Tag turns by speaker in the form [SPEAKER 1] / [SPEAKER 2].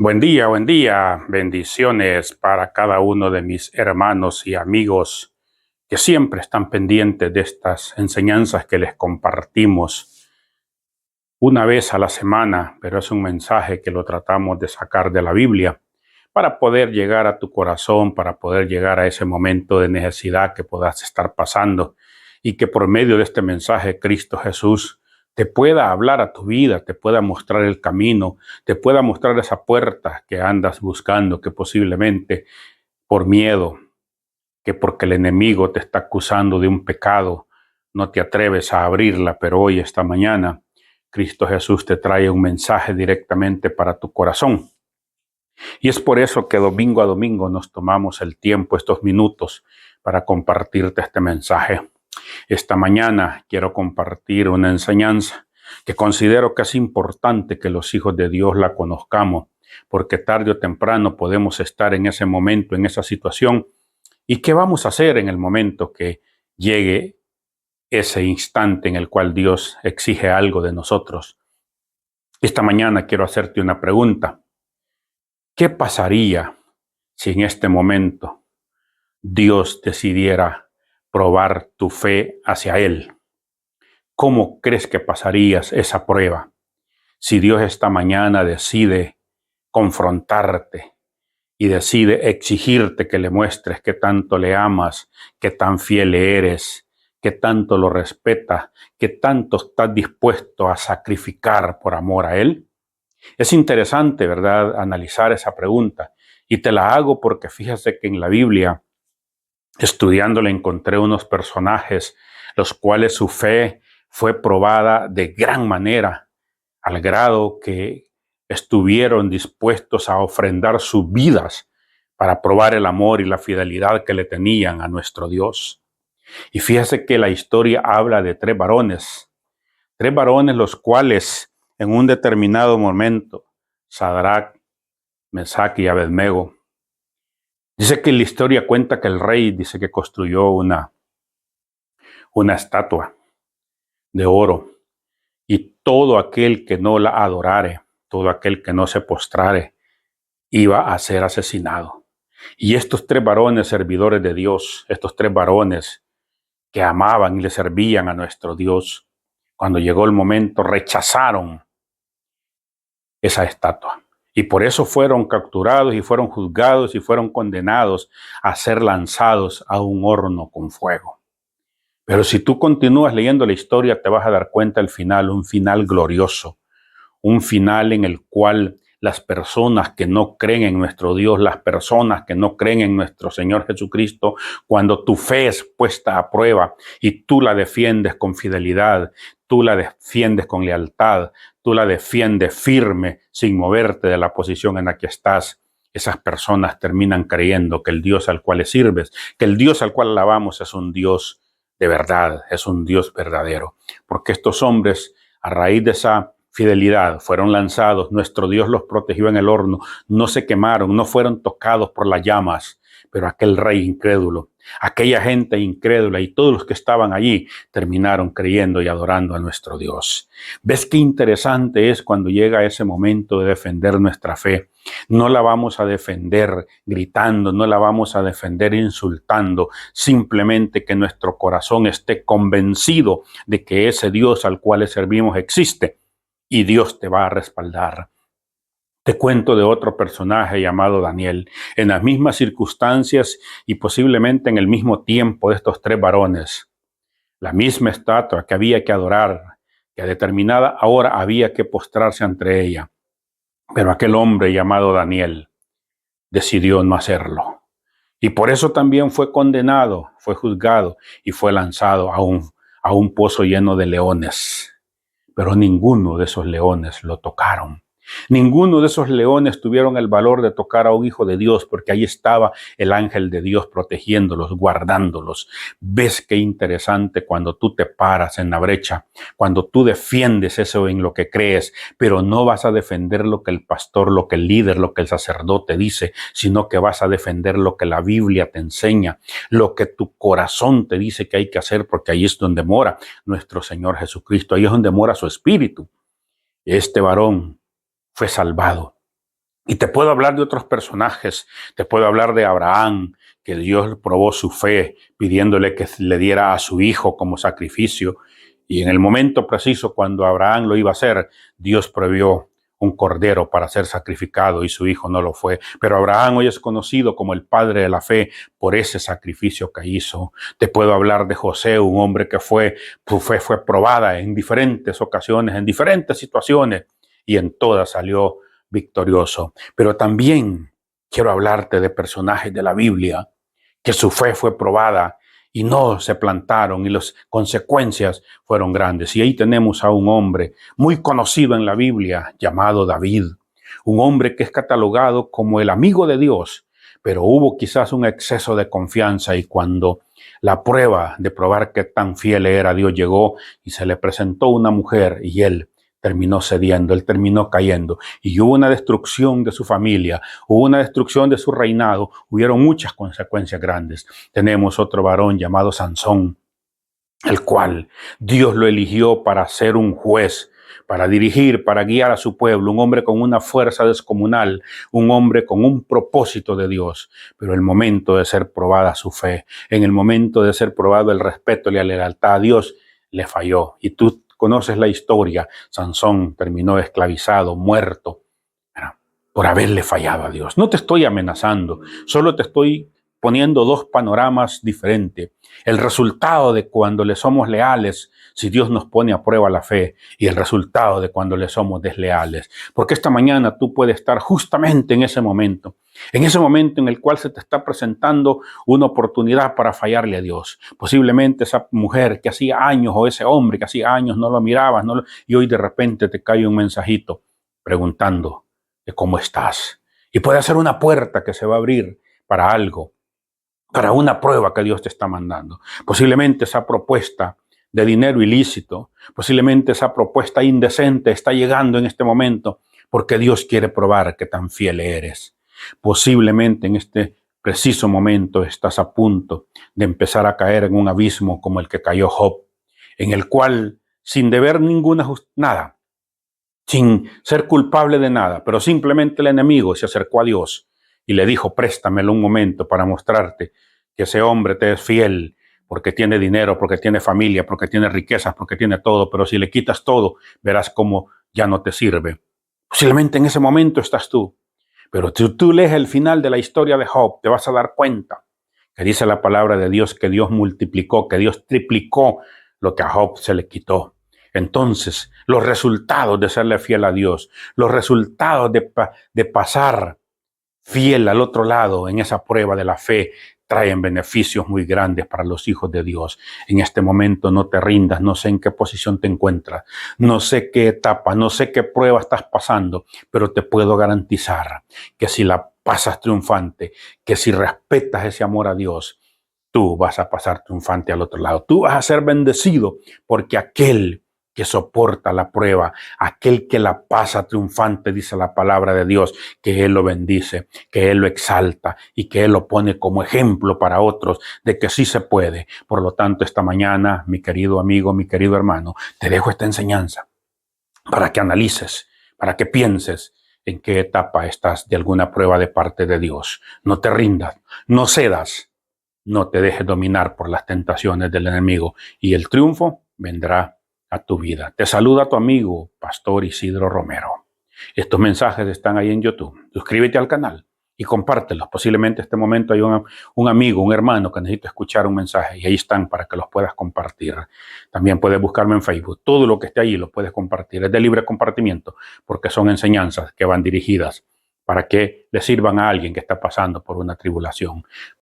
[SPEAKER 1] Buen día, bendiciones para cada uno de mis hermanos y amigos que siempre están pendientes de estas enseñanzas que les compartimos una vez a la semana, pero es un mensaje que lo tratamos de sacar de la Biblia para poder llegar a tu corazón, para poder llegar a ese momento de necesidad que puedas estar pasando y que por medio de este mensaje Cristo Jesús te pueda hablar a tu vida, te pueda mostrar el camino, te pueda mostrar esa puerta que andas buscando, que posiblemente por miedo, que porque el enemigo te está acusando de un pecado, no te atreves a abrirla, pero hoy, esta mañana, Cristo Jesús te trae un mensaje directamente para tu corazón. Y es por eso que domingo a domingo nos tomamos el tiempo, estos minutos, para compartirte este mensaje. Esta mañana quiero compartir una enseñanza que considero que es importante que los hijos de Dios la conozcamos, porque tarde o temprano podemos estar en ese momento, en esa situación. ¿Y qué vamos a hacer en el momento que llegue ese instante en el cual Dios exige algo de nosotros? Esta mañana quiero hacerte una pregunta. ¿Qué pasaría si en este momento Dios decidiera probar tu fe hacia Él? ¿Cómo crees que pasarías esa prueba? Si Dios esta mañana decide confrontarte y decide exigirte que le muestres qué tanto le amas, qué tan fiel eres, qué tanto lo respetas, qué tanto estás dispuesto a sacrificar por amor a Él. Es interesante, ¿verdad?, analizar esa pregunta. Y te la hago porque fíjate que en la Biblia, estudiándola, encontré unos personajes los cuales su fe fue probada de gran manera, al grado que estuvieron dispuestos a ofrendar sus vidas para probar el amor y la fidelidad que le tenían a nuestro Dios. Y fíjese que la historia habla de tres varones los cuales en un determinado momento, Sadrach, Mesach y Abednego, dice que la historia cuenta que el rey dice que construyó una estatua de oro, y todo aquel que no la adorare, todo aquel que no se postrare, iba a ser asesinado. Y estos tres varones servidores de Dios, estos tres varones que amaban y le servían a nuestro Dios, cuando llegó el momento rechazaron esa estatua. Y por eso fueron capturados y fueron juzgados y fueron condenados a ser lanzados a un horno con fuego. Pero si tú continúas leyendo la historia, te vas a dar cuenta del final, un final glorioso, un final en el cual las personas que no creen en nuestro Dios, las personas que no creen en nuestro Señor Jesucristo, cuando tu fe es puesta a prueba y tú la defiendes con fidelidad, tú la defiendes con lealtad, tú la defiendes firme, sin moverte de la posición en la que estás, esas personas terminan creyendo que el Dios al cual le sirves, que el Dios al cual alabamos es un Dios de verdad, es un Dios verdadero. Porque estos hombres, a raíz de esa fidelidad, fueron lanzados, nuestro Dios los protegió en el horno, no se quemaron, no fueron tocados por las llamas, pero aquel rey incrédulo, aquella gente incrédula y todos los que estaban allí terminaron creyendo y adorando a nuestro Dios. ¿Ves qué interesante es cuando llega ese momento de defender nuestra fe? No la vamos a defender gritando, no la vamos a defender insultando, simplemente que nuestro corazón esté convencido de que ese Dios al cual le servimos existe y Dios te va a respaldar. Te cuento de otro personaje llamado Daniel, en las mismas circunstancias y posiblemente en el mismo tiempo de estos tres varones. La misma estatua que había que adorar, que a determinada hora había que postrarse ante ella. Pero aquel hombre llamado Daniel decidió no hacerlo. Y por eso también fue condenado, fue juzgado y fue lanzado a un pozo lleno de leones. Pero ninguno de esos leones lo tocaron. Ninguno de esos leones tuvieron el valor de tocar a un hijo de Dios, porque ahí estaba el ángel de Dios protegiéndolos, guardándolos. ¿Ves qué interesante cuando tú te paras en la brecha, cuando tú defiendes eso en lo que crees, pero no vas a defender lo que el pastor, lo que el líder, lo que el sacerdote dice, sino que vas a defender lo que la Biblia te enseña, lo que tu corazón te dice que hay que hacer, porque ahí es donde mora nuestro Señor Jesucristo, ahí es donde mora su Espíritu. Este varón fue salvado Y te puedo hablar de otros personajes, te puedo hablar de Abraham, que Dios probó su fe pidiéndole que le diera a su hijo como sacrificio. Y en el momento preciso cuando Abraham lo iba a hacer, Dios prohibió un cordero para ser sacrificado y su hijo no lo fue. Pero Abraham hoy es conocido como el padre de la fe por ese sacrificio que hizo. Te puedo hablar de José, un hombre que su fe fue probada en diferentes ocasiones, en diferentes situaciones, y en todas salió victorioso. Pero también quiero hablarte de personajes de la Biblia que su fe fue probada y no se plantaron y las consecuencias fueron grandes. Y ahí tenemos a un hombre muy conocido en la Biblia llamado David, un hombre que es catalogado como el amigo de Dios, pero hubo quizás un exceso de confianza y cuando la prueba de probar qué tan fiel era Dios llegó y se le presentó una mujer y él terminó cediendo, él terminó cayendo y hubo una destrucción de su familia, hubo una destrucción de su reinado, hubieron muchas consecuencias grandes. Tenemos otro varón llamado Sansón, el cual Dios lo eligió para ser un juez, para dirigir, para guiar a su pueblo, un hombre con una fuerza descomunal, un hombre con un propósito de Dios. Pero el momento de ser probada su fe, en el momento de ser probado el respeto y la lealtad a Dios, le falló. Y tú conoces la historia. Sansón terminó esclavizado, muerto, por haberle fallado a Dios. No te estoy amenazando, solo te estoy poniendo dos panoramas diferentes. El resultado de cuando le somos leales, si Dios nos pone a prueba la fe, y el resultado de cuando le somos desleales. Porque esta mañana tú puedes estar justamente en ese momento en el cual se te está presentando una oportunidad para fallarle a Dios. Posiblemente esa mujer que hacía años o ese hombre que hacía años no lo mirabas, y hoy de repente te cae un mensajito preguntando de cómo estás. Y puede ser una puerta que se va a abrir para algo, para una prueba que Dios te está mandando. Posiblemente esa propuesta de dinero ilícito, posiblemente esa propuesta indecente está llegando en este momento porque Dios quiere probar que tan fiel eres. Posiblemente en este preciso momento estás a punto de empezar a caer en un abismo como el que cayó Job, en el cual, sin deber nada, sin ser culpable de nada, pero simplemente el enemigo se acercó a Dios y le dijo, préstamelo un momento para mostrarte que ese hombre te es fiel, porque tiene dinero, porque tiene familia, porque tiene riquezas, porque tiene todo, pero si le quitas todo, verás cómo ya no te sirve. Posiblemente en ese momento estás tú, pero si tú lees el final de la historia de Job, te vas a dar cuenta que dice la palabra de Dios que Dios multiplicó, que Dios triplicó lo que a Job se le quitó. Entonces, los resultados de serle fiel a Dios, los resultados de pasar fiel al otro lado en esa prueba de la fe, traen beneficios muy grandes para los hijos de Dios. En este momento no te rindas, no sé en qué posición te encuentras, no sé qué etapa, no sé qué prueba estás pasando, pero te puedo garantizar que si la pasas triunfante, que si respetas ese amor a Dios, tú vas a pasar triunfante al otro lado. Tú vas a ser bendecido porque aquel que soporta la prueba, aquel que la pasa triunfante, dice la palabra de Dios, que Él lo bendice, que Él lo exalta y que Él lo pone como ejemplo para otros de que sí se puede. Por lo tanto, esta mañana, mi querido amigo, mi querido hermano, te dejo esta enseñanza para que analices, para que pienses en qué etapa estás de alguna prueba de parte de Dios. No te rindas, no cedas, no te dejes dominar por las tentaciones del enemigo y el triunfo vendrá a tu vida. Te saluda tu amigo, Pastor Isidro Romero. Estos mensajes están ahí en YouTube. Suscríbete al canal y compártelos. Posiblemente en este momento hay un amigo, un hermano que necesita escuchar un mensaje y ahí están para que los puedas compartir. También puedes buscarme en Facebook. Todo lo que esté ahí lo puedes compartir. Es de libre compartimiento porque son enseñanzas que van dirigidas para que le sirvan a alguien que está pasando por una tribulación.